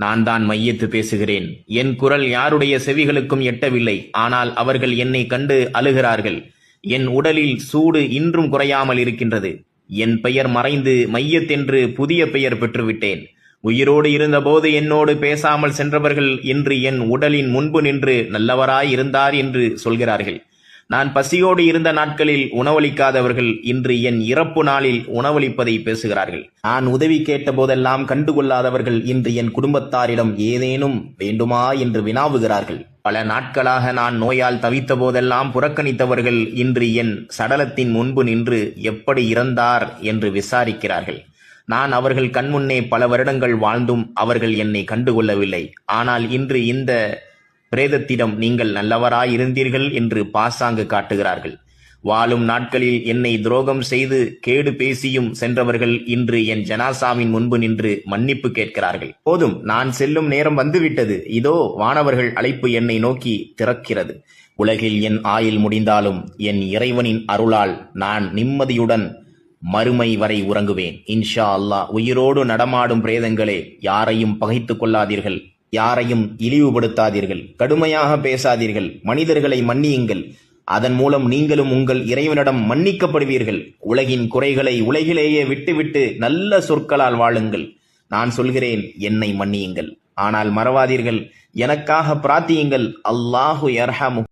நான் தான் மையத்து பேசுகிறேன். என் குரல் யாருடைய செவிகளுக்கும் எட்டவில்லை. ஆனால் அவர்கள் என்னை கண்டு அழுகிறார்கள். என் உடலில் சூடு இன்றும் குறையாமல் இருக்கின்றது. என் பெயர் மறைந்து மையத்தென்று புதிய பெயர் பெற்றுவிட்டேன். உயிரோடு இருந்தபோது என்னோடு பேசாமல் சென்றவர்கள் இன்று என் உடலின் முன்பு நின்று நல்லவராய் இருந்தார் என்று சொல்கிறார்கள். நான் பசியோடு இருந்த நாட்களில் உணவளிக்காதவர்கள் இன்று என் இறப்பு நாளில் உணவளிப்பதை பேசுகிறார்கள். நான் உதவி கேட்ட போதெல்லாம் கண்டுகொள்ளாதவர்கள் இன்று என் குடும்பத்தாரிடம் ஏதேனும் வேண்டுமா என்று வினாவுகிறார்கள். பல நாட்களாக நான் நோயால் தவித்த போதெல்லாம் புறக்கணித்தவர்கள் இன்று என் சடலத்தின் முன்பு நின்று எப்படி இறந்தார் என்று விசாரிக்கிறார்கள். நான் அவர்கள் கண்முன்னே பல வருடங்கள் வாழ்ந்தும் அவர்கள் என்னை கண்டுகொள்ளவில்லை. ஆனால் இன்று இந்த பிரேதத்திடம் நீங்கள் நல்லவராய் இருந்தீர்கள் என்று பாசாங்கு காட்டுகிறார்கள். வாழும் நாட்களில் என்னை துரோகம் செய்து கேடு பேசியும் சென்றவர்கள் இன்று என் ஜனாசாவின் முன்பு நின்று மன்னிப்பு கேட்கிறார்கள். போதும், நான் செல்லும் நேரம் வந்துவிட்டது. இதோ வானவர்கள் அழைப்பு என்னை நோக்கி திறக்கிறது. உலகில் என் ஆயுள் முடிந்தாலும் என் இறைவனின் அருளால் நான் நிம்மதியுடன் மறுமை வரை உறங்குவேன். இன்ஷா அல்லாஹ். உயிரோடு நடமாடும் பிரேதங்களே, யாரையும் பகைத்துக் கொள்ளாதீர்கள். யாரையும் இழிவுபடுத்தாதீர்கள். கடுமையாக பேசாதீர்கள். மனிதர்களை மன்னியுங்கள். அதன் மூலம் நீங்களும் உங்கள் இறைவனிடம் மன்னிக்கப்படுவீர்கள். உலகின் குறைகளை உலகிலேயே விட்டுவிட்டு நல்ல சொற்களால் வாழுங்கள். நான் சொல்கிறேன், என்னை மன்னியுங்கள். ஆனால் மறவாதீர்கள், எனக்காக பிரார்த்தியுங்கள். அல்லாஹு யர்ஹமு.